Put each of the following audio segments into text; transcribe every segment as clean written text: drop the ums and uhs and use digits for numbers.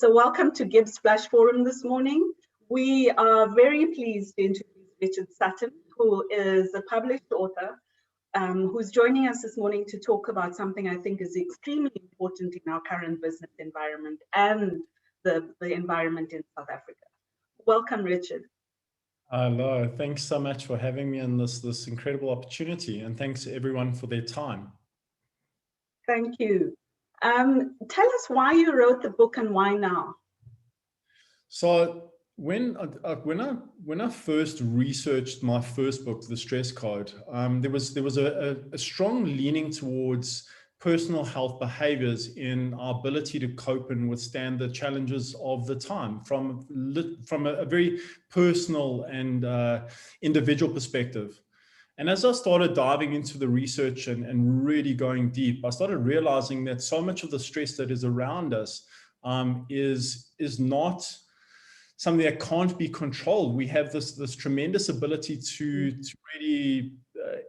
So welcome to GIBS Flash Forum this morning. We are very pleased to introduce Richard Sutton, who is a published author, who's joining us this morning to talk about something I think is extremely important in our current business environment and the environment in South Africa. Welcome, Richard. Hello, thanks so much for having me on this incredible opportunity, and thanks everyone for their time. Thank you. Tell us why you wrote the book and why now? So when I first researched my first book, The Stress Code, there was a strong leaning towards personal health behaviors in our ability to cope and withstand the challenges of the time from a very personal and individual perspective. And as I started diving into the research and really going deep, I started realizing that so much of the stress that is around us is not something that can't be controlled. We have this tremendous ability to really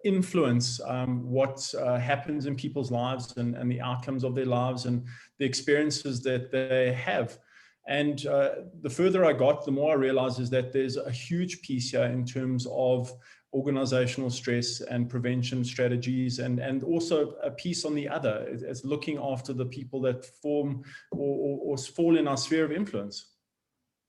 influence what happens in people's lives and the outcomes of their lives and the experiences that they have. And the further I got, the more I realized is that there's a huge piece here in terms of organizational stress and prevention strategies, and also a piece on the other, it's looking after the people that form or fall in our sphere of influence.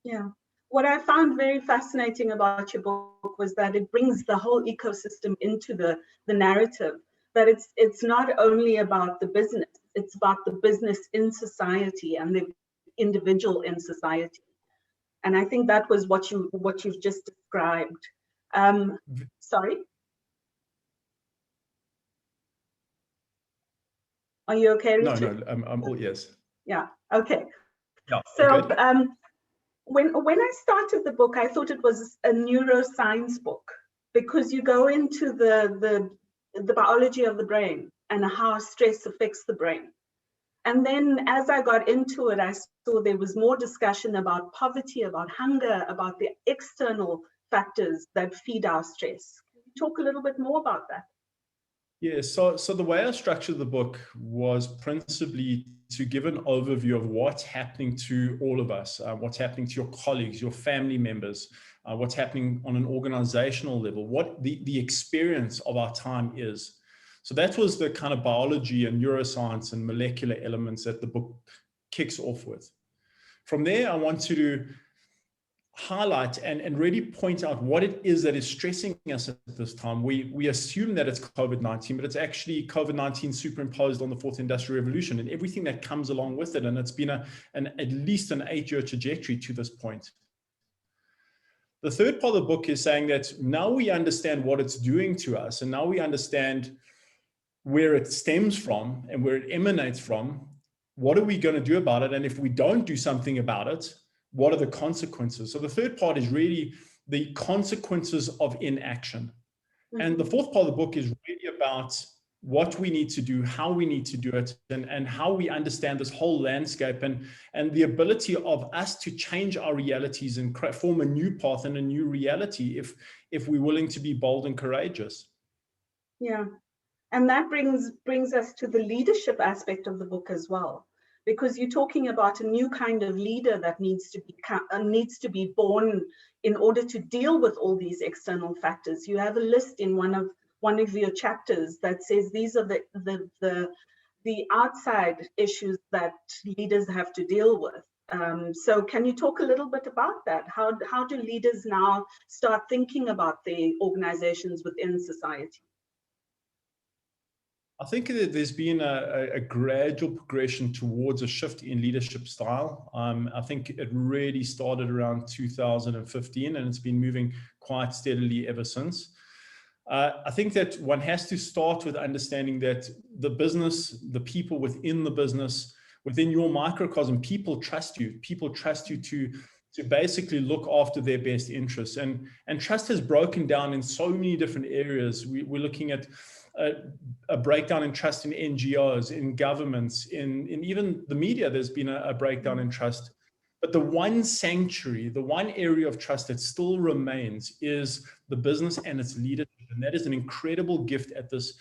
Yeah. What I found very fascinating about your book was that it brings the whole ecosystem into the narrative, that it's not only about the business, it's about the business in society and the individual in society. And I think that was what you've just described. Sorry? Are you okay, Richard? No, I'm all yes. Yeah, okay. Yeah, so when I started the book, I thought it was a neuroscience book because you go into the biology of the brain and how stress affects the brain. And then as I got into it, I saw there was more discussion about poverty, about hunger, about the external factors that feed our stress. Can you talk a little bit more about that? Yeah, so the way I structured the book was principally to give an overview of what's happening to all of us, what's happening to your colleagues, your family members, what's happening on an organizational level, what the experience of our time is. So that was the kind of biology and neuroscience and molecular elements that the book kicks off with. From there, I want to highlight and really point out what it is that is stressing us at this time. We assume that it's COVID-19, but it's actually COVID-19 superimposed on the fourth industrial revolution and everything that comes along with it. And it's been at least an 8-year trajectory to this point. The third part of the book is saying that now we understand what it's doing to us, and now we understand where it stems from and where it emanates from. What are we going to do about it? And if we don't do something about it, what are the consequences? So the third part is really the consequences of inaction. Mm-hmm. And the fourth part of the book is really about what we need to do, how we need to do it, and how we understand this whole landscape and the ability of us to change our realities and form a new path and a new reality if we're willing to be bold and courageous. Yeah. And that brings us to the leadership aspect of the book as well, because you're talking about a new kind of leader that needs to be born in order to deal with all these external factors. You have a list in one of your chapters that says these are the outside issues that leaders have to deal with. So can you talk a little bit about that? How do leaders now start thinking about the organizations within society? I think that there's been a gradual progression towards a shift in leadership style. I think it really started around 2015, and it's been moving quite steadily ever since. I think that one has to start with understanding that the business, the people within the business, within your microcosm, people trust you. People trust you to basically look after their best interests. And trust has broken down in so many different areas. We're looking at a breakdown in trust in NGOs, in governments, in even the media. There's been a breakdown in trust. But the one sanctuary, the one area of trust that still remains is the business and its leadership. And that is an incredible gift at this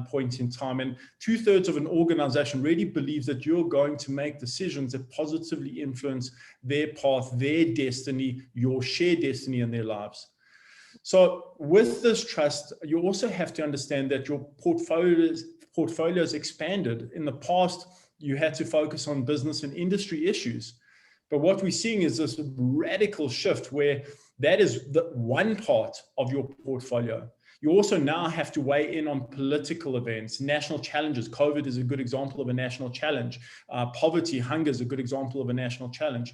point in time. And 2/3 of an organization really believes that you're going to make decisions that positively influence their path, their destiny, your shared destiny in their lives. So with this trust, you also have to understand that your portfolio is expanded. In the past, you had to focus on business and industry issues. But what we're seeing is this radical shift where that is the one part of your portfolio. You also now have to weigh in on political events, national challenges. COVID is a good example of a national challenge. Poverty, hunger is a good example of a national challenge.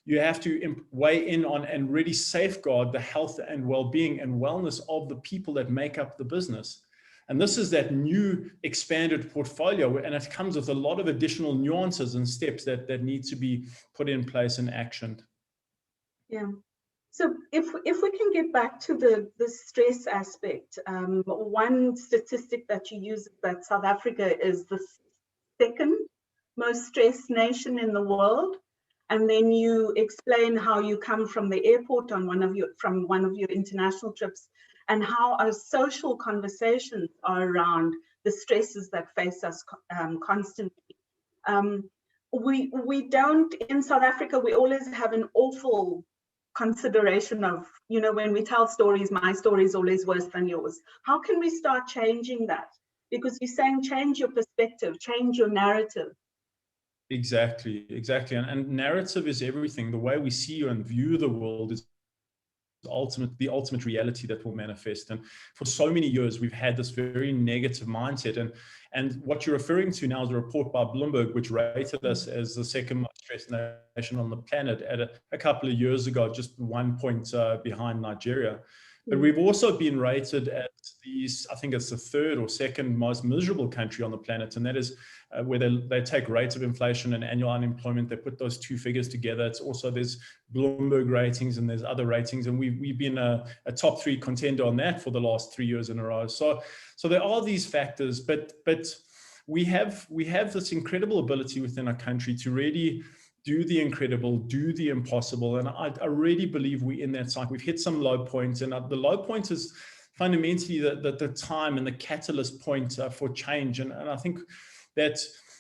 You have to weigh in on and really safeguard the health and well-being and wellness of the people that make up the business. And this is that new expanded portfolio, and it comes with a lot of additional nuances and steps that need to be put in place and actioned. Yeah. So if we can get back to the stress aspect, one statistic that you use is that South Africa is the second most stressed nation in the world. And then you explain how you come from the airport on one of your international trips, and how our social conversations are around the stresses that face us constantly. We don't, in South Africa, we always have an awful consideration of, when we tell stories, my story is always worse than yours. How can we start changing that? Because you're saying change your perspective, change your narrative. Exactly. And narrative is everything. The way we see and view the world is the ultimate reality that will manifest. And for so many years, we've had this very negative mindset. And what you're referring to now is a report by Bloomberg, which rated us as the second most stressed nation on the planet at a couple of years ago, just 1 point behind Nigeria. But we've also been rated as I think it's the third or second most miserable country on the planet. And that is where they take rates of inflation and annual unemployment. They put those two figures together. It's also, there's Bloomberg ratings and there's other ratings. And we've been a top 3 contender on that for the last 3 years in a row. So there are these factors, but we have this incredible ability within our country to really do the incredible, do the impossible. And I really believe we're in that cycle. We've hit some low points, and the low point is fundamentally the time and the catalyst point for change. And I think that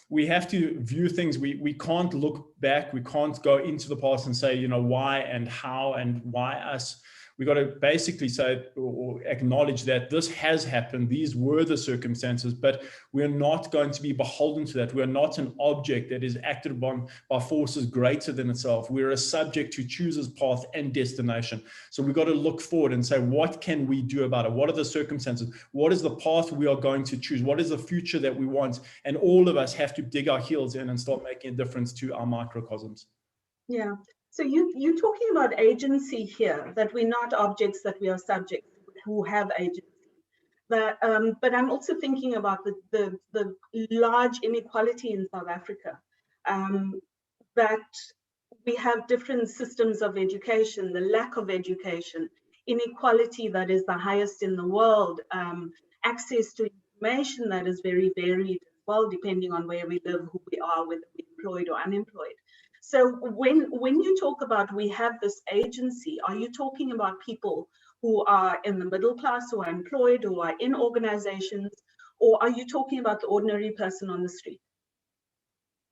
we have to view things. We can't look back. We can't go into the past and say, why and how and why us. We got to basically say or acknowledge that this has happened. These were the circumstances, but we're not going to be beholden to that. We're not an object that is acted upon by forces greater than itself. We're a subject who chooses path and destination. So we've got to look forward and say, what can we do about it? What are the circumstances? What is the path we are going to choose? What is the future that we want? And all of us have to dig our heels in and start making a difference to our microcosms. Yeah. So you're talking about agency here, that we're not objects, that we are subjects who have agency. But I'm also thinking about the large inequality in South Africa, that we have different systems of education, the lack of education, inequality that is the highest in the world, access to information that is very varied as well, depending on where we live, who we are, whether we're employed or unemployed. So when you talk about we have this agency, are you talking about people who are in the middle class, who are employed, who are in organizations, or are you talking about the ordinary person on the street?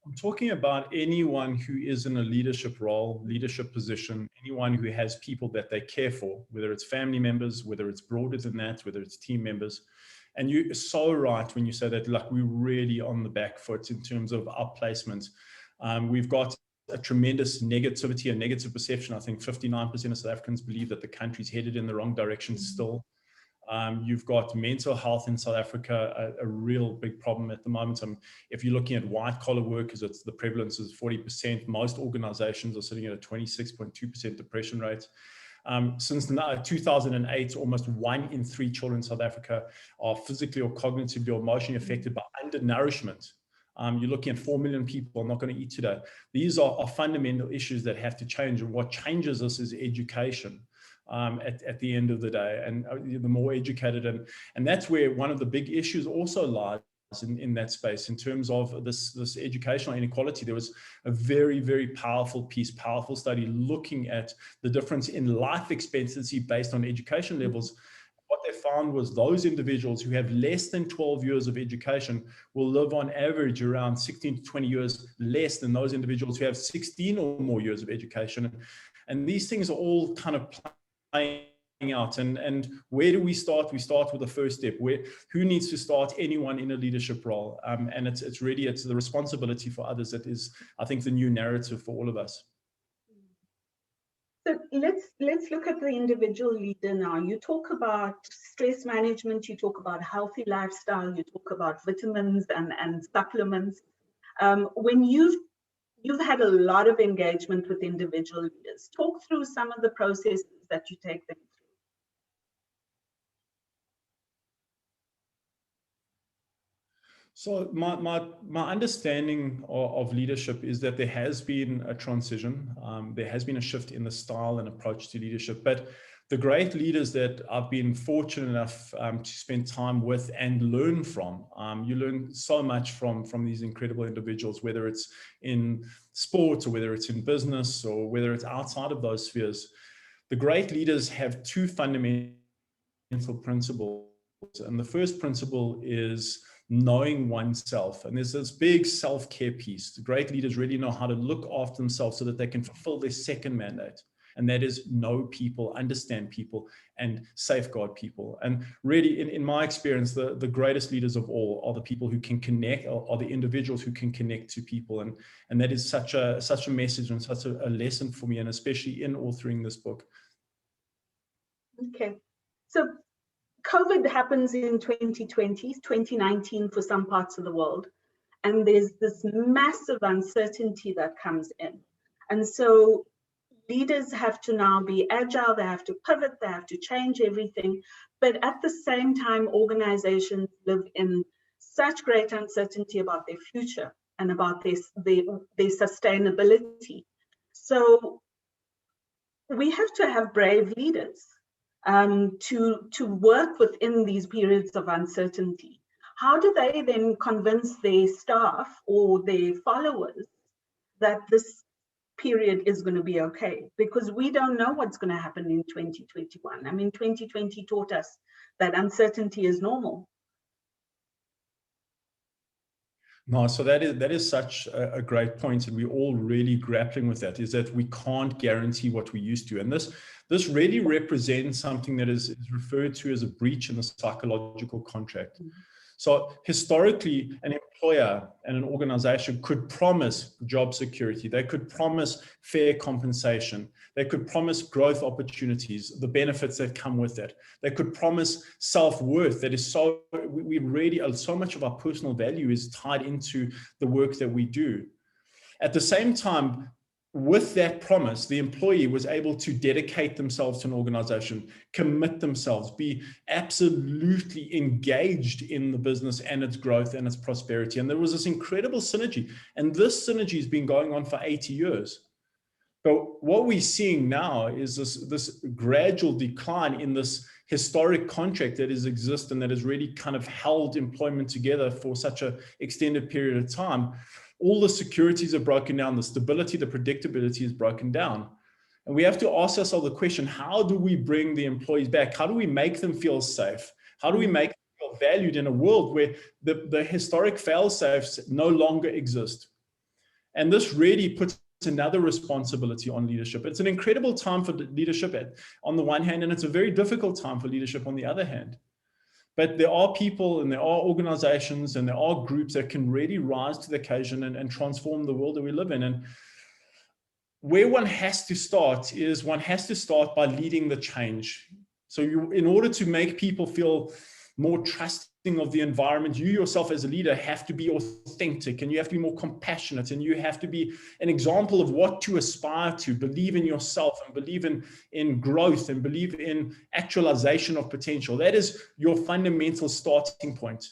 I'm talking about anyone who is in a leadership role, leadership position, anyone who has people that they care for, whether it's family members, whether it's broader than that, whether it's team members. And you're so right when you say that, like, we're really on the back foot in terms of our placement. We've got a tremendous negativity and negative perception. I think 59% of South Africans believe that the country's headed in the wrong direction still. You've got mental health in South Africa, a real big problem at the moment. If you're looking at white collar workers, the prevalence is 40%. Most organizations are sitting at a 26.2% depression rate. Since 2008, almost 1 in 3 children in South Africa are physically or cognitively or emotionally affected by undernourishment. You're looking at 4 million people not going to eat today. These are fundamental issues that have to change. And what changes us is education at the end of the day. And the more educated, and that's where one of the big issues also lies in that space in terms of this educational inequality. There was a very, very powerful study looking at the difference in life expectancy based on education levels. what they found was those individuals who have less than 12 years of education will live on average around 16 to 20 years less than those individuals who have 16 or more years of education. And these things are all kind of playing out. And where do we start? We start with the first step. Who needs to start? Anyone in a leadership role. And it's the responsibility for others that is, I think, the new narrative for all of us. So let's look at the individual leader now. You talk about stress management, you talk about healthy lifestyle, you talk about vitamins and supplements. When you've had a lot of engagement with individual leaders, talk through some of the processes that you take them through. So my understanding of leadership is that there has been a transition. There has been a shift in the style and approach to leadership. But the great leaders that I've been fortunate enough to spend time with and learn from, you learn so much from these incredible individuals, whether it's in sports or whether it's in business or whether it's outside of those spheres. The great leaders have two fundamental principles. And the first principle is knowing oneself. And there's this big self-care piece. The great leaders really know how to look after themselves so that they can fulfill their second mandate. And that is know people, understand people, and safeguard people. And really, in my experience, the greatest leaders of all are the people who can connect, are the individuals who can connect to people. And that is such a message and such a lesson for me, and especially in authoring this book. Okay. So COVID happens in 2020, 2019 for some parts of the world. And there's this massive uncertainty that comes in. And so leaders have to now be agile, they have to pivot, they have to change everything. But at the same time, organizations live in such great uncertainty about their future and about their sustainability. So we have to have brave leaders to work within these periods of uncertainty. How do they then convince their staff or their followers that this period is going to be okay? Because we don't know what's going to happen in 2021. I mean, 2020 taught us that uncertainty is normal. No, so that is such a great point, and we're all really grappling with that, is that we can't guarantee what we used to. And this really represents something that is referred to as a breach in the psychological contract. Mm-hmm. So historically, an employer and an organization could promise job security. They could promise fair compensation. They could promise growth opportunities, the benefits that come with that. They could promise self-worth that is so, we really, so much of our personal value is tied into the work that we do. At the same time, with that promise, the employee was able to dedicate themselves to an organization, commit themselves, be absolutely engaged in the business and its growth and its prosperity. And there was this incredible synergy. And this synergy has been going on for 80 years. But what we're seeing now is this gradual decline in this historic contract that exists and that has really kind of held employment together for such an extended period of time. All the securities are broken down, the stability, the predictability is broken down. And we have to ask ourselves the question, how do we bring the employees back? How do we make them feel safe? How do we make them feel valued in a world where the historic fail-safes no longer exist? And this really puts another responsibility on leadership. It's an incredible time for leadership on the one hand, and it's a very difficult time for leadership on the other hand. But there are people and there are organizations and there are groups that can really rise to the occasion and transform the world that we live in. And where one has to start is one has to start by leading the change. So in order to make people feel more trusting of the environment, you yourself as a leader have to be authentic, and you have to be more compassionate, and you have to be an example of what to aspire to, believe in yourself and believe in growth and believe in actualization of potential. That is your fundamental starting point.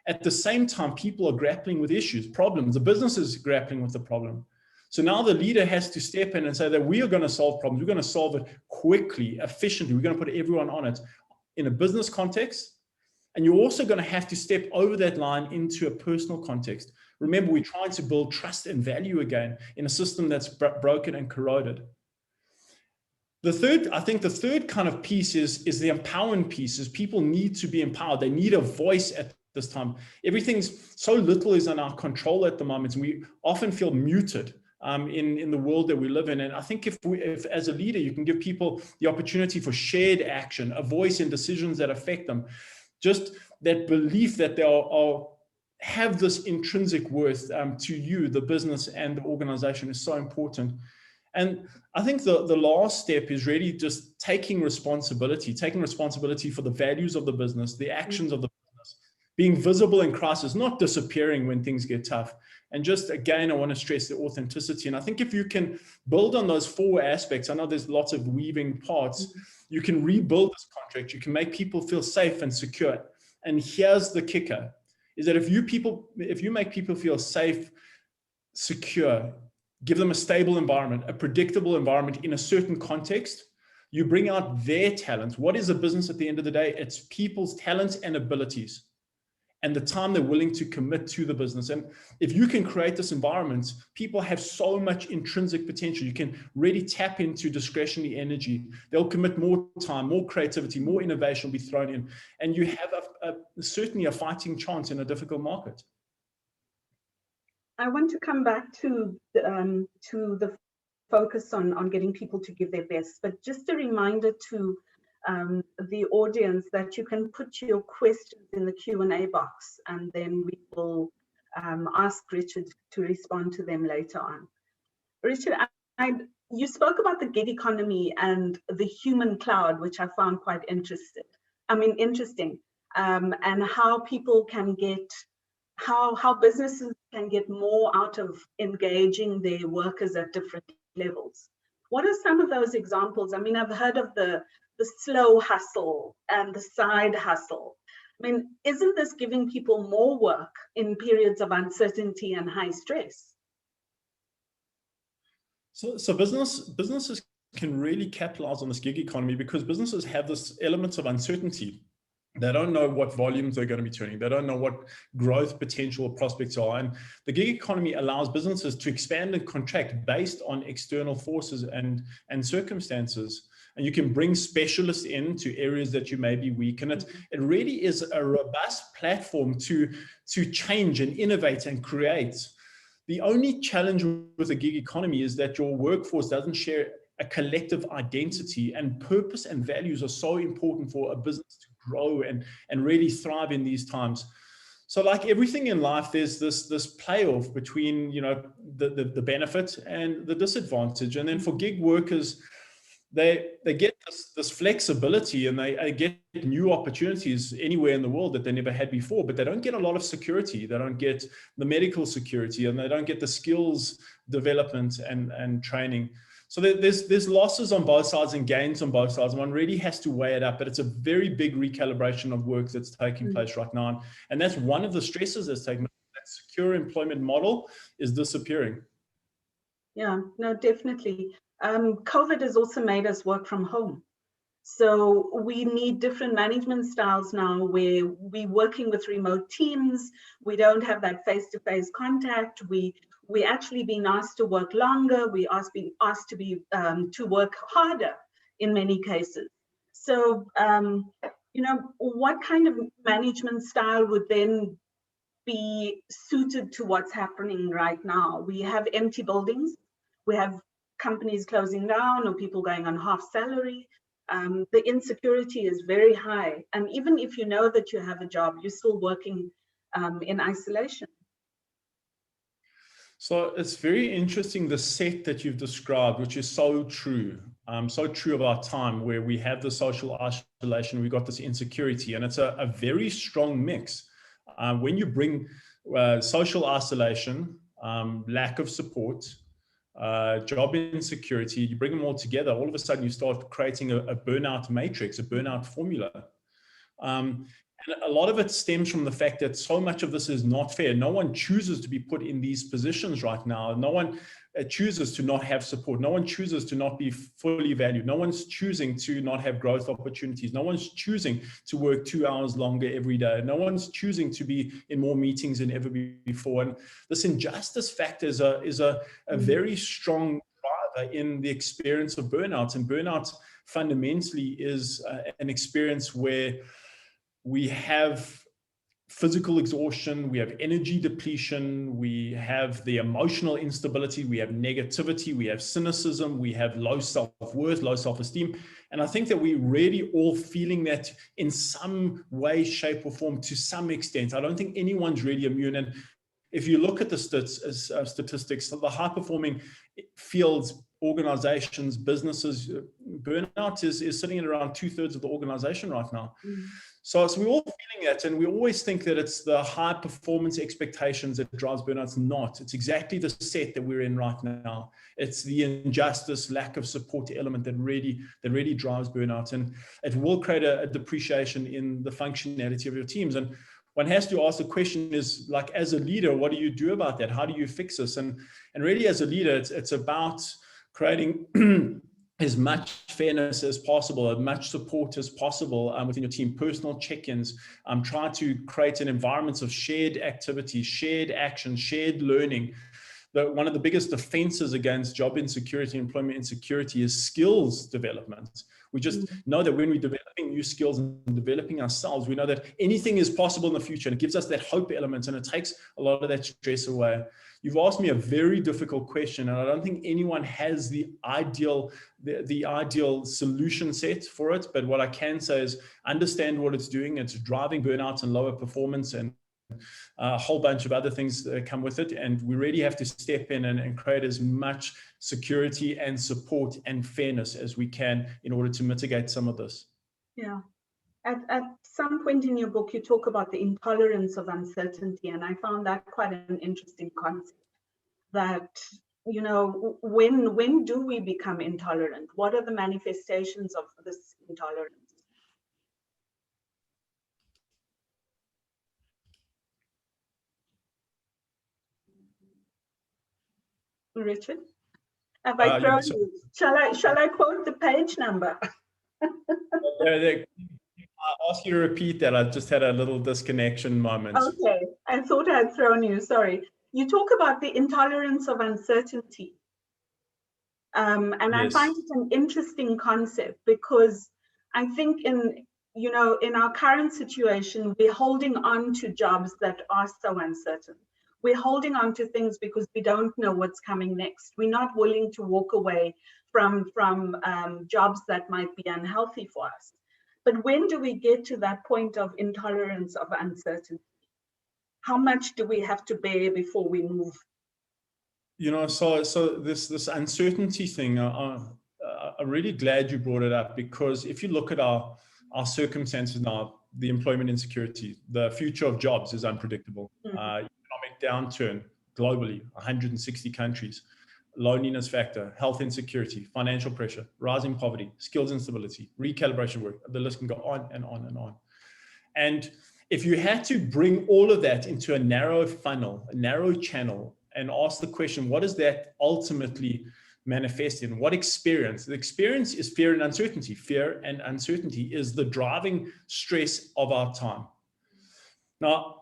At the same time, people are grappling with issues, problems. The business is grappling with the problem. So now the leader has to step in and say that we are going to solve problems. We're going to solve it quickly, efficiently. We're going to put everyone on it in a business context. And you're also going to have to step over that line into a personal context. Remember, we're trying to build trust and value again in a system that's broken and corroded. I think the third kind of piece is the empowering piece. Is people need to be empowered. They need a voice at this time. Everything's so little is in our control at the moment, and we often feel muted in the world that we live in. And I think if as a leader, you can give people the opportunity for shared action, a voice in decisions that affect them, just that belief that they have this intrinsic worth to you, the business and the organization, is so important. And I think the last step is really just taking responsibility for the values of the business, the actions of the business, being visible in crisis, not disappearing when things get tough. And just again, I want to stress the authenticity. And I think if you can build on those 4 aspects, I know there's lots of weaving parts, you can rebuild this contract, you can make people feel safe and secure. And here's the kicker, is that if you make people feel safe, secure, give them a stable environment, a predictable environment in a certain context, you bring out their talents. What is a business at the end of the day? It's people's talents and abilities and the time they're willing to commit to the business. And if you can create this environment, people have so much intrinsic potential. You can really tap into discretionary energy. They'll commit more time, more creativity, more innovation will be thrown in. And you have certainly a fighting chance in a difficult market. I want to come back to the focus on getting people to give their best, but just a reminder to the audience that you can put your questions in the Q&A box, and then we will ask Richard to respond to them later on. Richard, you spoke about the gig economy and the human cloud, which I found quite interesting, and how people can get, how businesses can get more out of engaging their workers at different levels. What are some of those examples? I mean, I've heard of the slow hustle and the side hustle. I mean, isn't this giving people more work in periods of uncertainty and high stress? So businesses can really capitalize on this gig economy because businesses have this element of uncertainty. They don't know what volumes they're going to be turning. They don't know what growth potential or prospects are. And the gig economy allows businesses to expand and contract based on external forces and circumstances. And you can bring specialists into areas that you may be weak. And it really is a robust platform to change and innovate and create. The only challenge with the gig economy is that your workforce doesn't share a collective identity, and purpose and values are so important for a business to grow and really thrive in these times. So like everything in life, there's this playoff between, the benefit and the disadvantage. And then for gig workers, they get this flexibility, and they get new opportunities anywhere in the world that they never had before, but they don't get a lot of security. They don't get the medical security, and they don't get the skills development and training. So there's losses on both sides and gains on both sides. One really has to weigh it up, but it's a very big recalibration of work that's taking place right now. And that's one of the stresses that's taking place. That secure employment model is disappearing. Yeah, no, definitely. COVID has also made us work from home. So we need different management styles now where we're working with remote teams. We don't have that face-to-face contact. We're actually being asked to work longer. We are being asked to work harder in many cases. So, what kind of management style would then be suited to what's happening right now? We have empty buildings. We have companies closing down or people going on half salary. The insecurity is very high. And even if you know that you have a job, you're still working in isolation. So it's very interesting, the set that you've described, which is so true of our time, where we have the social isolation, we've got this insecurity, and it's a very strong mix. When you bring social isolation, lack of support, job insecurity, you bring them all together, all of a sudden you start creating a burnout matrix, a burnout formula. And a lot of it stems from the fact that so much of this is not fair. No one chooses to be put in these positions right now. No one chooses to not have support. No one chooses to not be fully valued. No one's choosing to not have growth opportunities. No one's choosing to work 2 hours longer every day. No one's choosing to be in more meetings than ever before. And this injustice factor is a very strong in the experience of burnout. And burnout fundamentally is an experience where we have physical exhaustion, we have energy depletion, we have the emotional instability, we have negativity, we have cynicism, we have low self-worth, low self-esteem. And I think that we're really all feeling that in some way, shape, or form to some extent. I don't think anyone's really immune. And if you look at the statistics, the high-performing fields, organizations, businesses, burnout is sitting at around 2/3 of the organization right now. So we're all feeling that, and we always think that it's the high performance expectations that drives burnout. It's not. It's exactly the set that we're in right now. It's the injustice, lack of support element that really drives burnout, and it will create a depreciation in the functionality of your teams. And one has to ask the question is, like, as a leader, what do you do about that? How do you fix this? And really, as a leader, it's about creating as much fairness as possible, as much support as possible within your team, personal check-ins, try to create an environment of shared activities, shared action, shared learning. One of the biggest defenses against job insecurity, employment insecurity is skills development. We just know that when we're developing new skills and developing ourselves, we know that anything is possible in the future, and it gives us that hope element, and it takes a lot of that stress away. You've asked me a very difficult question, and I don't think anyone has the ideal solution set for it. But what I can say is understand what it's doing. It's driving burnout and lower performance and a whole bunch of other things that come with it. And we really have to step in and create as much security and support and fairness as we can in order to mitigate some of this. Yeah. At some point in your book, you talk about the intolerance of uncertainty, and I found that quite an interesting concept. That, you know, when do we become intolerant? What are the manifestations of this intolerance? Richard, have I thrown you? Shall I quote the page number? I'll ask you to repeat that. I just had a little disconnection moment. Okay, I thought I had thrown you, sorry. You talk about the intolerance of uncertainty. And yes. I find it an interesting concept because I think in our current situation, we're holding on to jobs that are so uncertain. We're holding on to things because we don't know what's coming next. We're not willing to walk away from jobs that might be unhealthy for us. But when do we get to that point of intolerance of uncertainty? How much do we have to bear before we move? You know, so this uncertainty thing, I'm really glad you brought it up, because if you look at our circumstances now, the employment insecurity, the future of jobs is unpredictable. Economic downturn globally, 160 countries, loneliness factor, health insecurity, financial pressure, rising poverty, skills instability, recalibration work, the list can go on and on and on. And if you had to bring all of that into a narrow funnel, a narrow channel, and ask the question, what does that ultimately manifest in? What experience? The experience is fear and uncertainty. Fear and uncertainty is the driving stress of our time. Now,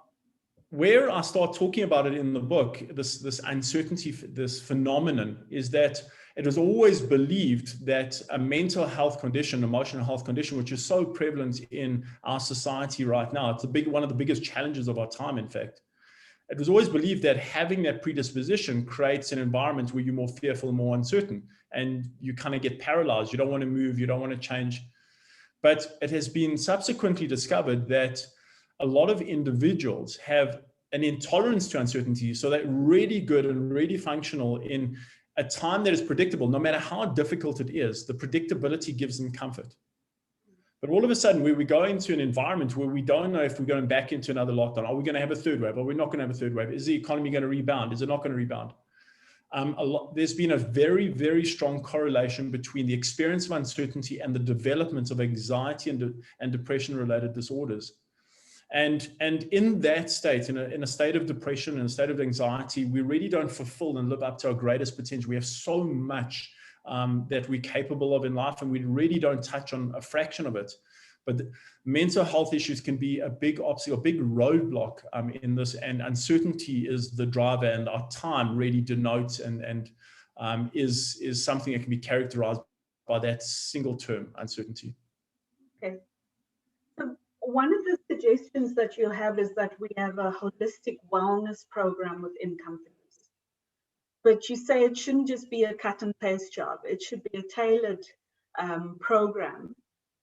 where I start talking about it in the book, this uncertainty, this phenomenon, is that it was always believed that a mental health condition, emotional health condition, which is so prevalent in our society right now, it's one of the biggest challenges of our time, in fact. It was always believed that having that predisposition creates an environment where you're more fearful, more uncertain, and you kind of get paralyzed. You don't want to move, you don't want to change. But it has been subsequently discovered that a lot of individuals have an intolerance to uncertainty, so they're really good and really functional in a time that is predictable. No matter how difficult it is, the predictability gives them comfort. But all of a sudden, we go into an environment where we don't know if we're going back into another lockdown. Are we going to have a third wave? Are we not going to have a third wave? Is the economy going to rebound? Is it not going to rebound? There's been a very, very strong correlation between the experience of uncertainty and the development of anxiety and depression-related disorders. And in that state, in a state of depression, in a state of anxiety, we really don't fulfill and live up to our greatest potential. We have so much that we're capable of in life, and we really don't touch on a fraction of it. But mental health issues can be a big obstacle, a big roadblock in this, and uncertainty is the driver, and our time really denotes and is something that can be characterized by that single term, uncertainty. Okay. So one of the suggestions that you have is that we have a holistic wellness program within companies. But you say it shouldn't just be a cut and paste job. It should be a tailored program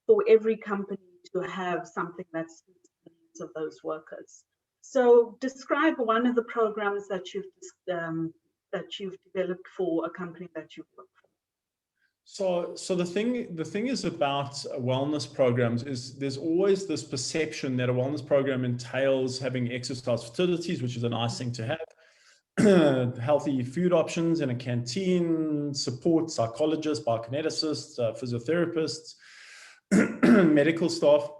for every company to have something that suits the needs of those workers. So describe one of the programs that you've developed for a company that you've worked for. So the thing is about wellness programs is there's always this perception that a wellness program entails having exercise facilities, which is a nice thing to have, healthy food options in a canteen, support psychologists, biokineticists, physiotherapists, medical staff.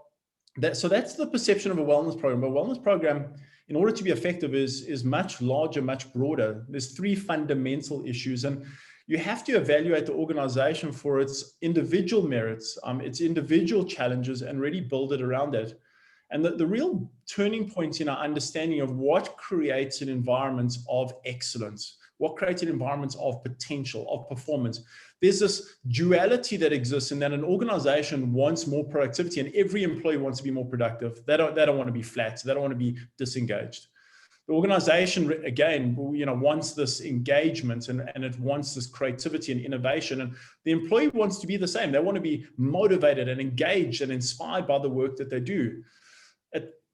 So that's the perception of a wellness program. But a wellness program, in order to be effective, is much larger, much broader. There's three fundamental issues, and you have to evaluate the organization for its individual merits, its individual challenges, and really build it around that. And the real turning point in our understanding of what creates an environment of excellence, what creates an environment of potential, of performance. There's this duality that exists in that an organization wants more productivity, and every employee wants to be more productive. They don't want to be flat. They don't want to be disengaged. The organization, again, wants this engagement and it wants this creativity and innovation. And the employee wants to be the same. They want to be motivated and engaged and inspired by the work that they do.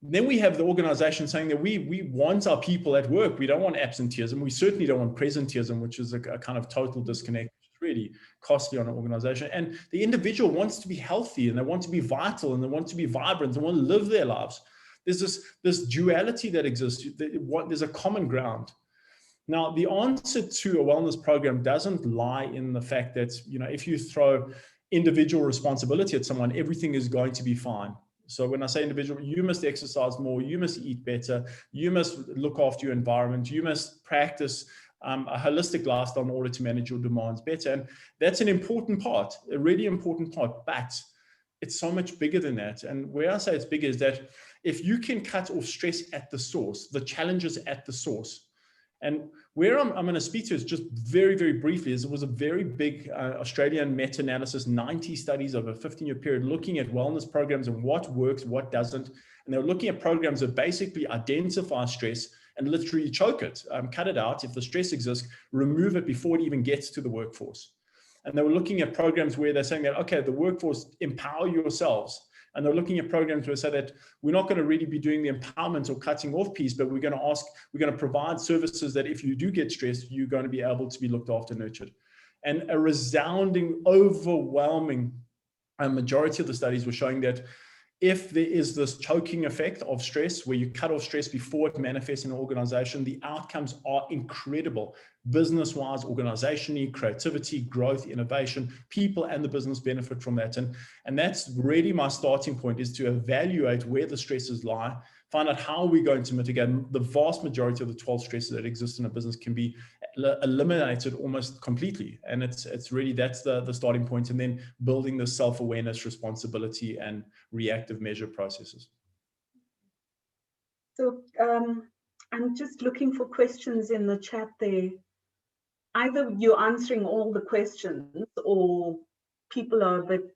Then we have the organization saying that we want our people at work. We don't want absenteeism. We certainly don't want presenteeism, which is a kind of total disconnect. It's really costly on an organization. And the individual wants to be healthy, and they want to be vital, and they want to be vibrant, and want to live their lives. There's this duality that exists. There's a common ground. Now, the answer to a wellness program doesn't lie in the fact that, if you throw individual responsibility at someone, everything is going to be fine. So when I say individual, you must exercise more, you must eat better, you must look after your environment, you must practice a holistic lifestyle in order to manage your demands better. And that's an important part, a really important part, but it's so much bigger than that. And where I say it's bigger is that if you can cut off stress at the source, the challenges at the source, and where I'm going to speak to is just very, very briefly, is it was a very big Australian meta-analysis, 90 studies over a 15-year period, looking at wellness programs and what works, what doesn't. And they were looking at programs that basically identify stress and literally choke it, cut it out. If the stress exists, remove it before it even gets to the workforce. And they were looking at programs where they're saying that, okay, the workforce, empower yourselves. And they're looking at programs where they say that we're not going to really be doing the empowerment or cutting off piece, but we're going to provide services that if you do get stressed, you're going to be able to be looked after, nurtured. And a resounding, overwhelming majority of the studies were showing that if there is this choking effect of stress, where you cut off stress before it manifests in an organization, the outcomes are incredible. Business-wise, organizationally, creativity, growth, innovation, people and the business benefit from that. And that's really my starting point, is to evaluate where the stresses lie, find out how we're going to mitigate. The vast majority of the 12 stresses that exist in a business can be eliminated almost completely. And it's really, that's the starting point, and then building the self-awareness, responsibility, and reactive measure processes. So I'm just looking for questions in the chat there. Either you're answering all the questions or people are a bit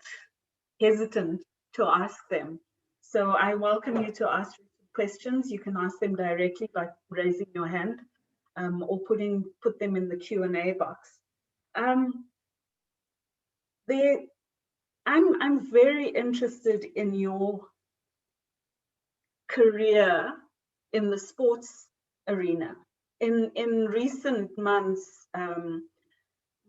hesitant to ask them. So I welcome you to ask questions. You can ask them directly by raising your hand or put them in the Q&A box. I'm very interested in your career in the sports arena. In recent months,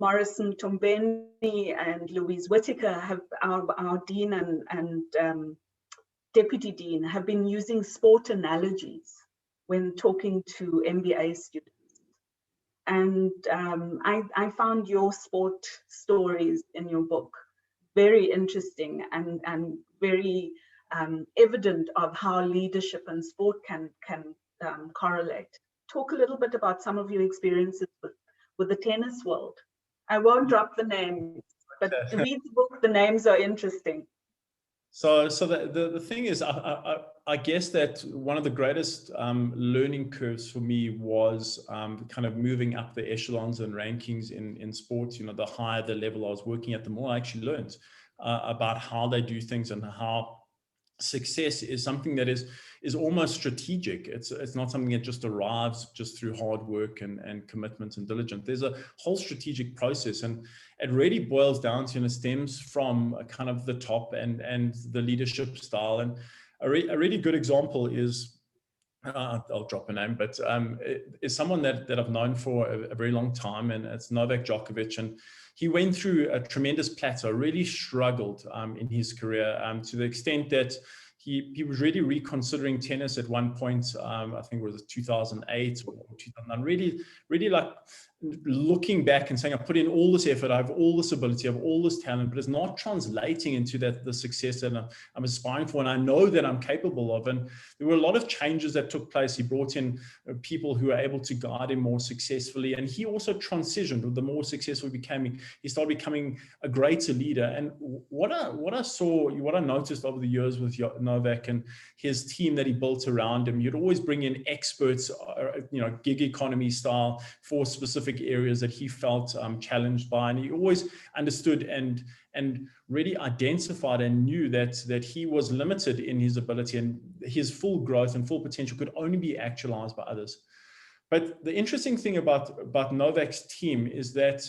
Morrison Tombeni and Louise Whitaker, have our dean and deputy dean, have been using sport analogies when talking to MBA students. And I found your sport stories in your book very interesting and very evident of how leadership and sport can correlate. Talk a little bit about some of your experiences with the tennis world. I won't drop the names, but read the book. The names are interesting. So the thing is, I guess that one of the greatest learning curves for me was kind of moving up the echelons and rankings in sports. You know, the higher the level I was working at, the more I actually learned about how they do things and how success is something that is almost strategic. It's not something that just arrives just through hard work and commitment and diligence. There's a whole strategic process, and it really boils down to, and it stems from kind of the top and the leadership style. And a really good example is, I'll drop a name, but is someone that I've known for a very long time, and it's Novak Djokovic. And he went through a tremendous plateau, really struggled in his career to the extent that he was really reconsidering tennis at one point. I think it was 2008 or 2009, really like looking back and saying, I put in all this effort, I have all this ability, I have all this talent, but it's not translating into the success that I'm aspiring for, and I know that I'm capable of. And there were a lot of changes that took place. He brought in people who were able to guide him more successfully, and he also transitioned. The more successful he became, he started becoming a greater leader. And what I noticed over the years with Novak and his team that he built around him, you'd always bring in experts, gig economy style, for specific areas that he felt challenged by, and he always understood and really identified and knew that he was limited in his ability, and his full growth and full potential could only be actualized by others. But the interesting thing about Novak's team is that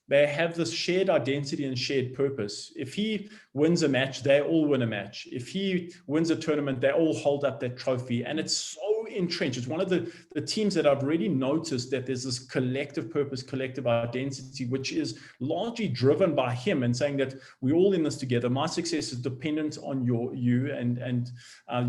they have this shared identity and shared purpose. If he wins a match, they all win a match. If he wins a tournament, they all hold up that trophy. And it's so entrenched. It's one of the teams that I've really noticed that there's this collective purpose, collective identity, which is largely driven by him and saying that we're all in this together. My success is dependent on you and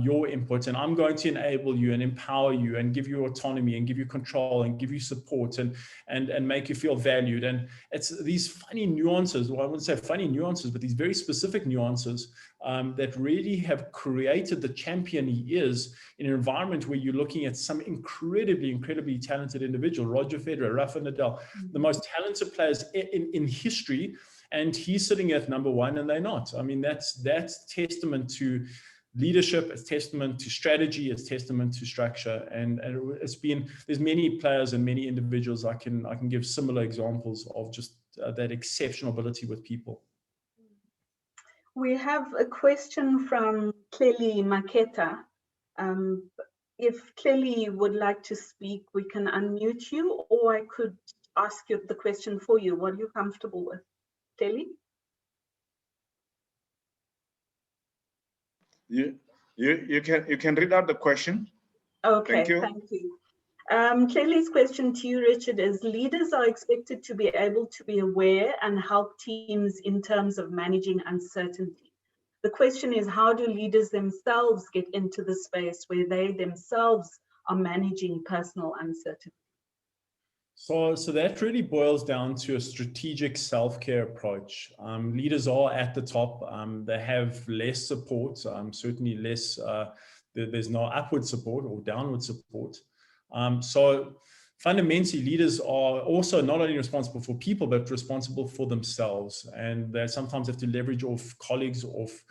your input, and I'm going to enable you and empower you and give you autonomy and give you control and give you support and make you feel valued. And it's these funny nuances, well, I wouldn't say funny nuances, but these very specific nuances that really have created the champion he is in an environment where you're looking at some incredibly talented individual, Roger Federer, Rafa Nadal, the most talented players in history, and he's sitting at number one and they're not. I mean, that's testament to leadership, it's testament to strategy, it's testament to structure, and there's many players and many individuals I can give similar examples of just that exceptional ability with people. We have a question from Cleli Maketa. If Cleli would like to speak, we can unmute you, or I could ask you the question for you. What are you comfortable with, Cleli? You can read out the question. Okay, thank you. Thank you. Cleli's question to you, Richard, is leaders are expected to be able to be aware and help teams in terms of managing uncertainty. The question is, how do leaders themselves get into the space where they themselves are managing personal uncertainty? So that really boils down to a strategic self-care approach. Leaders are at the top. They have less support, certainly less, there's no upward support or downward support. So fundamentally, leaders are also not only responsible for people, but responsible for themselves. And they sometimes have to leverage off colleagues, off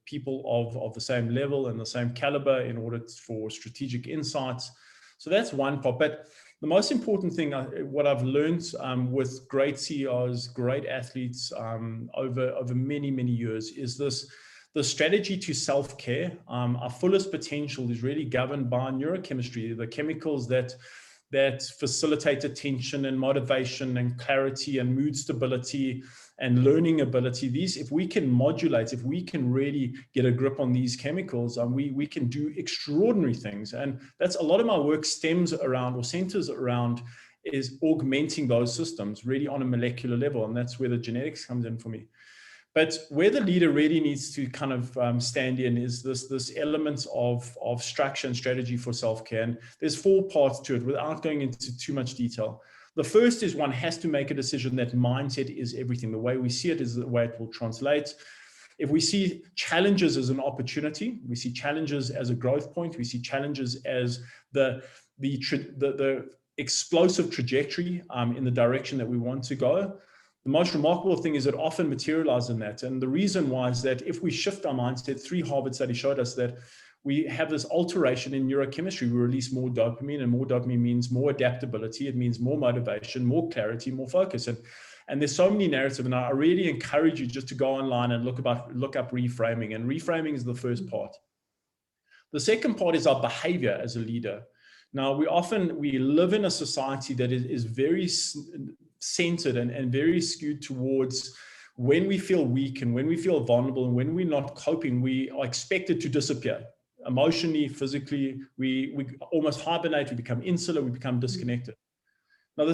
people of the same level and the same caliber in order for strategic insights. So that's one part. But the most important thing, what I've learned with great CEOs, great athletes over many years, is the strategy to self-care. Our fullest potential is really governed by neurochemistry, the chemicals that facilitate attention and motivation and clarity and mood stability and learning ability. These, if we can modulate, if we can really get a grip on these chemicals, we can do extraordinary things. And that's a lot of my work stems around or centers around is augmenting those systems really on a molecular level. And that's where the genetics comes in for me. But where the leader really needs to kind of stand in is this element of structure and strategy for self-care. And there's 4 parts to it without going into too much detail. The first is one has to make a decision that mindset is everything. The way we see it is the way it will translate. If we see challenges as an opportunity, we see challenges as a growth point, we see challenges as the explosive trajectory in the direction that we want to go, The most remarkable thing is it often materializes in that. And the reason why is that if we shift our mindset, 3 Harvard studies showed us that we have this alteration in neurochemistry. We release more dopamine, and more dopamine means more adaptability. It means more motivation, more clarity, more focus. And there's so many narratives. And I really encourage you just to go online and look up reframing. And reframing is the first part. The second part is our behavior as a leader. Now, we live in a society that is very centered and very skewed towards when we feel weak and when we feel vulnerable and when we're not coping, we are expected to disappear. Emotionally, physically, we almost hibernate, we become insular, we become disconnected. Now,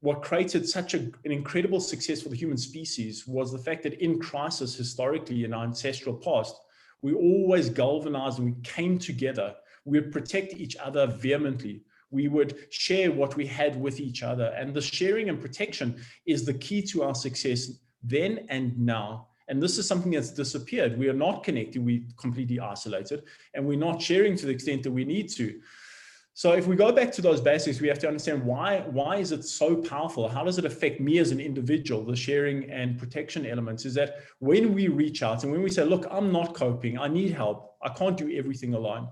what created such an incredible success for the human species was the fact that in crisis, historically, in our ancestral past, we always galvanized and we came together. We would protect each other vehemently. We would share what we had with each other. And the sharing and protection is the key to our success then and now. And this is something that's disappeared. We are not connected, we're completely isolated, and we're not sharing to the extent that we need to. So if we go back to those basics, we have to understand why is it so powerful? How does it affect me as an individual? The sharing and protection elements is that when we reach out and when we say, look, I'm not coping, I need help, I can't do everything alone.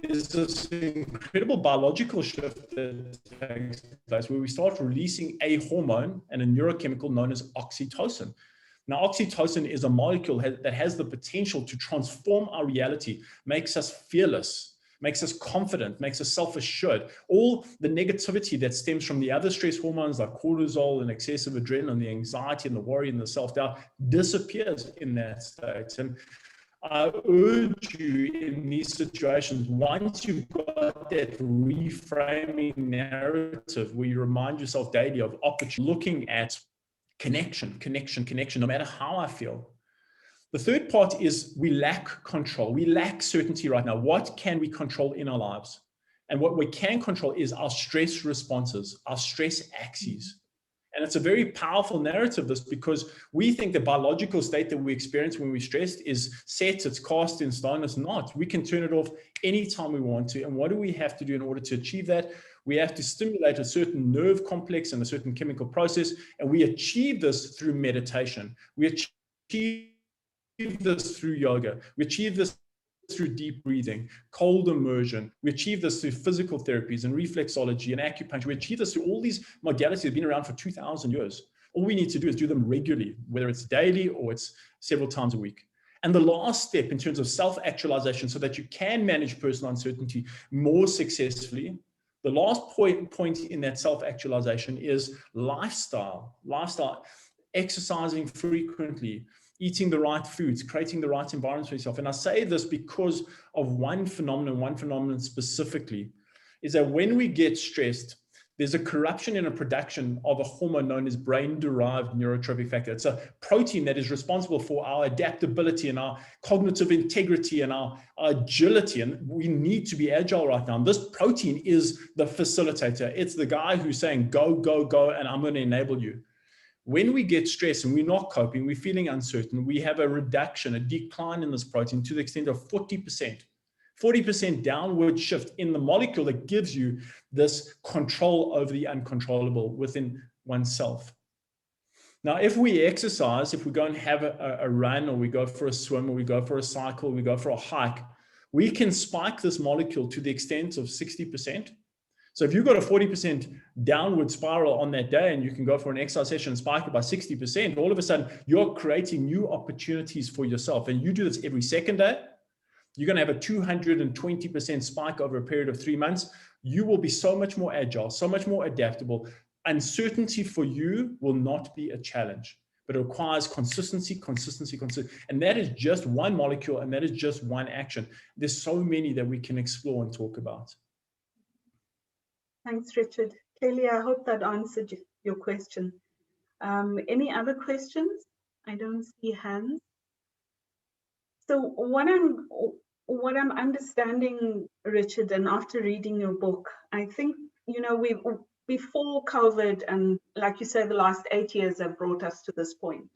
There's this incredible biological shift that takes place where we start releasing a hormone and a neurochemical known as oxytocin. Now, oxytocin is a molecule that has the potential to transform our reality, makes us fearless, makes us confident, makes us self-assured. All the negativity that stems from the other stress hormones like cortisol and excessive adrenaline, the anxiety and the worry and the self-doubt disappears in that state. And I urge you in these situations, once you've got that reframing narrative where you remind yourself daily of opportunity, looking at connection, no matter how I feel. The third part is we lack control. We lack certainty right now. What can we control in our lives? And what we can control is our stress responses, our stress axes. And it's a very powerful narrative, this, because we think the biological state that we experience when we're stressed is set, it's cast in stone. It's not. We can turn it off anytime we want to. And what do we have to do in order to achieve that? We have to stimulate a certain nerve complex and a certain chemical process. And we achieve this through meditation. We achieve this through yoga. We achieve this through deep breathing, cold immersion. We achieve this through physical therapies and reflexology and acupuncture. We achieve this through all these modalities that have been around for 2,000 years. All we need to do is do them regularly, whether it's daily or it's several times a week. And the last step in terms of self-actualization so that you can manage personal uncertainty more successfully, the last point in that self-actualization is lifestyle, exercising frequently, eating the right foods, creating the right environment for yourself. And I say this because of one phenomenon specifically, is that when we get stressed, there's a corruption in a production of a hormone known as brain-derived neurotrophic factor. It's a protein that is responsible for our adaptability and our cognitive integrity and our agility. And we need to be agile right now. And this protein is the facilitator. It's the guy who's saying, go, go, go, and I'm going to enable you. When we get stressed and we're not coping, we're feeling uncertain, we have a reduction, a decline in this protein to the extent of 40% downward shift in the molecule that gives you this control over the uncontrollable within oneself. Now, if we exercise, if we go and have a run, or we go for a swim, or we go for a cycle, or we go for a hike, we can spike this molecule to the extent of 60%. So if you've got a 40% downward spiral on that day and you can go for an exercise session and spike it by 60%, all of a sudden you're creating new opportunities for yourself. And you do this every second day, you're going to have a 220% spike over a period of 3 months. You will be so much more agile, so much more adaptable. Uncertainty for you will not be a challenge, but it requires consistency. And that is just one molecule, and that is just one action. There's so many that we can explore and talk about. Thanks, Richard. Kelly, I hope that answered your question. Any other questions? I don't see hands. So what I'm understanding, Richard, and after reading your book, I think, before COVID, and like you said, the last 8 years have brought us to this point.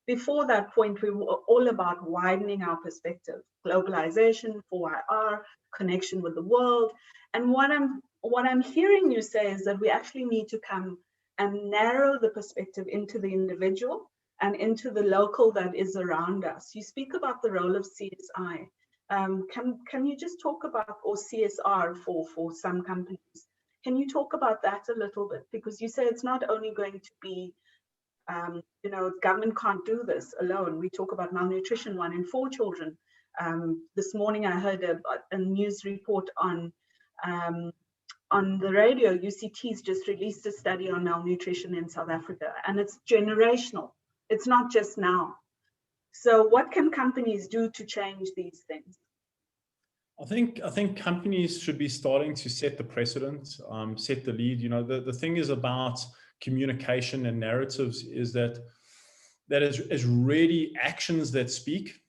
Before that point, we were all about widening our perspective, globalization, 4IR, connection with the world. And what I'm hearing you say is that we actually need to come and narrow the perspective into the individual and into the local that is around us. You speak about the role of CSI. Can you just talk about, or CSR for some companies, can you talk about that a little bit? Because you say it's not only going to be, government can't do this alone. We talk about malnutrition, 1 in 4 children. This morning I heard a news report on the radio. UCT's just released a study on malnutrition in South Africa, and it's generational. It's not just now. So what can companies do to change these things? I think companies should be starting to set the precedent, set the lead. The thing is about communication and narratives is that is really actions that speak.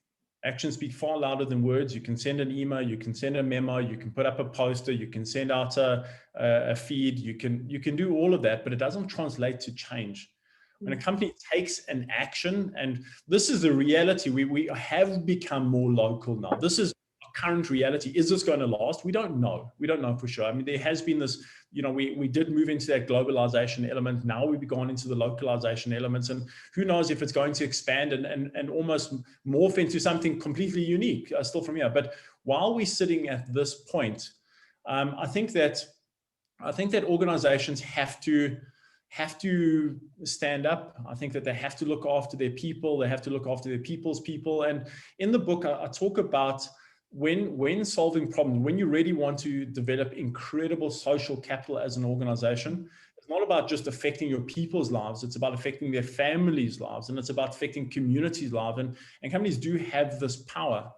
Actions speak far louder than words. You can send an email, you can send a memo, you can put up a poster, you can send out a feed, you can do all of that, but it doesn't translate to change. When a company takes an action, and this is the reality, we have become more local now. This is a current reality. Is this going to last? We don't know. We don't know for sure. I mean, there has been this, we did move into that globalization element. Now we've gone into the localization elements, and who knows if it's going to expand and almost morph into something completely unique still from here. But while we're sitting at this point, I think that organizations have to stand up. I think that they have to look after their people. They have to look after their people's people. And in the book, I talk about when solving problems, when you really want to develop incredible social capital as an organization, it's not about just affecting your people's lives. It's about affecting their families' lives, and it's about affecting communities' lives. And companies do have this power.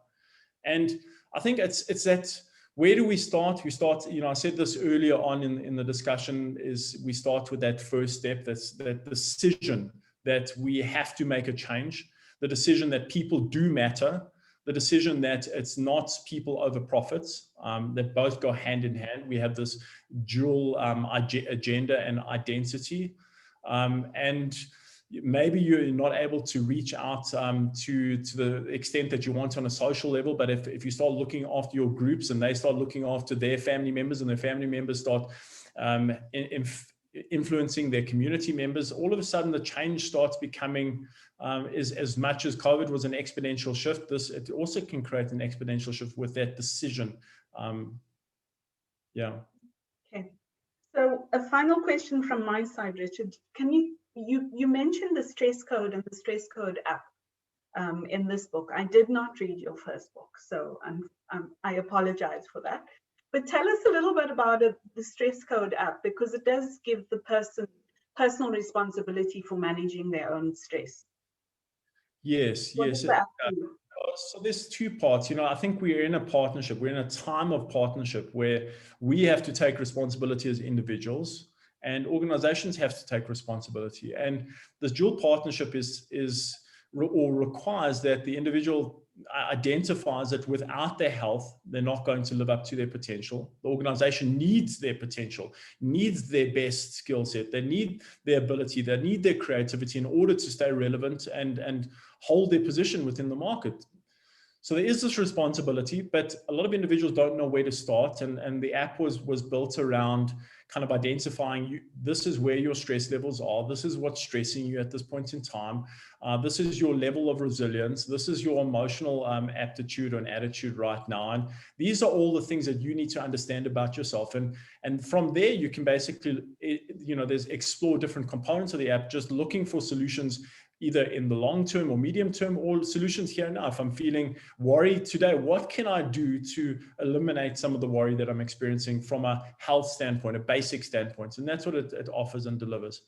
And I think it's that. Where do we start? We start, I said this earlier on in the discussion, is we start with that first step. That's that decision that we have to make a change, the decision that people do matter, the decision that it's not people over profits, that both go hand in hand. We have this dual agenda and identity. And maybe you're not able to reach out to the extent that you want on a social level, but if you start looking after your groups and they start looking after their family members and their family members start influencing their community members, all of a sudden the change starts becoming, as much as COVID was an exponential shift, it also can create an exponential shift with that decision. Yeah. Okay. So a final question from my side, Richard. Can you mentioned the stress code and the stress code app in this book. I did not read your first book, so I apologize for that. But tell us a little bit about the stress code app, because it does give the person personal responsibility for managing their own stress. Yes. So there's 2 parts. I think we're in a partnership. We're in a time of partnership where we have to take responsibility as individuals, and organizations have to take responsibility. And this dual partnership requires that the individual identifies that without their health, they're not going to live up to their potential. The organization needs their potential, needs their best skill set. They need their ability, they need their creativity in order to stay relevant and hold their position within the market. So there is this responsibility, but a lot of individuals don't know where to start. And the app was built around kind of identifying this is where your stress levels are. This is what's stressing you at this point in time. This is your level of resilience. This is your emotional aptitude and attitude right now. And these are all the things that you need to understand about yourself. And from there, you can basically, there's explore different components of the app, just looking for solutions either in the long term or medium term, or solutions here and now. If I'm feeling worried today, what can I do to eliminate some of the worry that I'm experiencing from a health standpoint, a basic standpoint? And that's what it offers and delivers.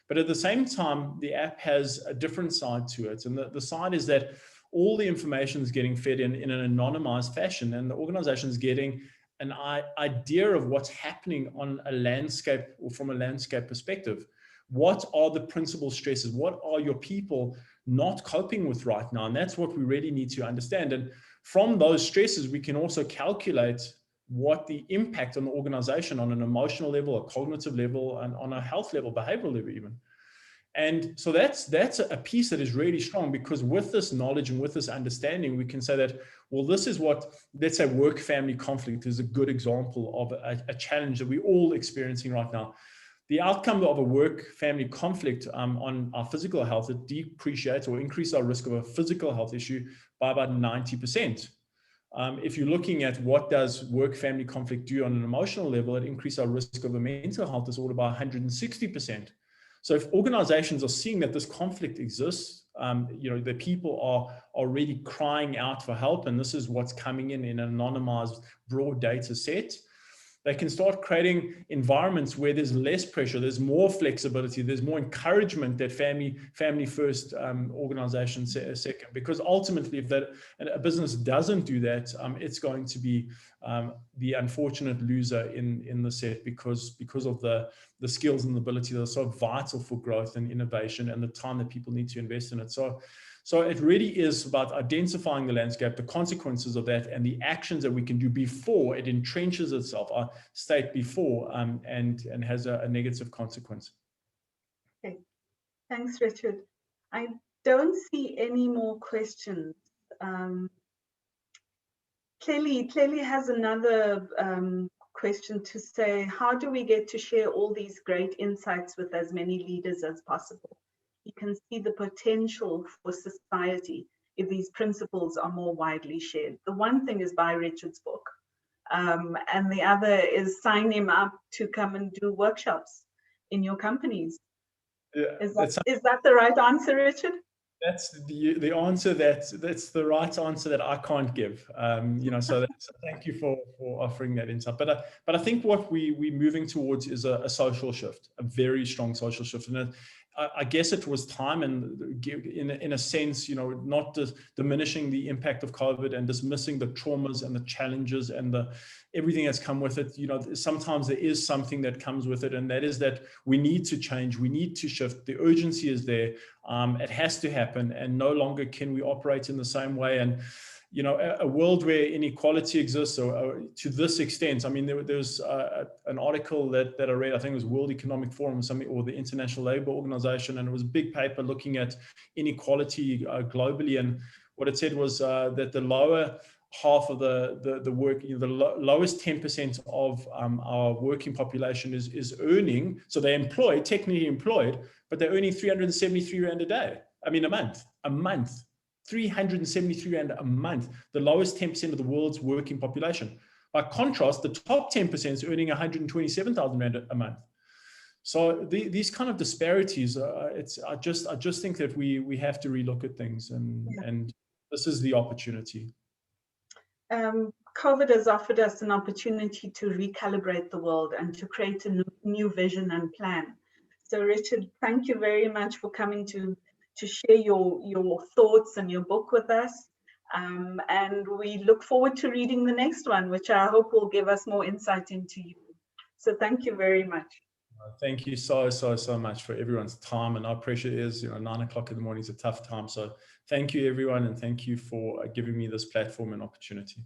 But at the same time, the app has a different side to it. And the side is that all the information is getting fed in an anonymized fashion, and the organization is getting an idea of what's happening on a landscape, or from a landscape perspective. What are the principal stresses? What are your people not coping with right now? And that's what we really need to understand. And from those stresses, we can also calculate what the impact on the organization on an emotional level, a cognitive level, and on a health level, behavioral level even. And so that's a piece that is really strong, because with this knowledge and with this understanding, we can say that, well, this is what, let's say work-family conflict is a good example of a challenge that we're all experiencing right now. the outcome of a work-family conflict on our physical health, it depreciates or increases our risk of a physical health issue by about 90%. If you're looking at what does work-family conflict do on an emotional level, it increases our risk of a mental health disorder by 160%. So if organizations are seeing that this conflict exists, the people are already crying out for help, and this is what's coming in an anonymized broad data set, they can start creating environments where there's less pressure, there's more flexibility, there's more encouragement that family first, organization second. Because ultimately, if a business doesn't do that, it's going to be the unfortunate loser in the set because of the skills and the ability that are so vital for growth and innovation and the time that people need to invest in it. So it really is about identifying the landscape, the consequences of that, and the actions that we can do before it entrenches itself, our state before, and has a negative consequence. Okay, thanks, Richard. I don't see any more questions. Clearly has another question to say, how do we get to share all these great insights with as many leaders as possible? You can see the potential for society if these principles are more widely shared. The one thing is buy Richard's book, and the other is sign him up to come and do workshops in your companies. Yeah, is that the right answer, Richard? That's the answer. That's the right answer that I can't give. So thank you for offering that insight. But I think what we're moving towards is a social shift, a very strong social shift. And I guess it was time, and in a sense, not diminishing the impact of COVID and dismissing the traumas and the challenges and everything that's come with it. Sometimes there is something that comes with it, and that is that we need to change, we need to shift. The urgency is there. It has to happen, and no longer can we operate in the same way. And a world where inequality exists, or to this extent. I mean, there's an article that I read, I think it was World Economic Forum or the International Labour Organization, and it was a big paper looking at inequality globally. And what it said was that the lower half of the work, the lowest 10% of our working population is earning, so they're technically employed, but they're earning 373 Rand a day. I mean, a month. 373 Rand a month, the lowest 10% of the world's working population. By contrast, the top 10% is earning 127,000 Rand a month. So these kind of disparities, I just think that we have to relook at things, and this is the opportunity. COVID has offered us an opportunity to recalibrate the world and to create a new vision and plan. So Richard, thank you very much for coming to share your thoughts and your book with us. And we look forward to reading the next one, which I hope will give us more insight into you. So thank you very much. Thank you so much for everyone's time. And I appreciate it is, 9 o'clock in the morning is a tough time. So thank you, everyone. And thank you for giving me this platform and opportunity.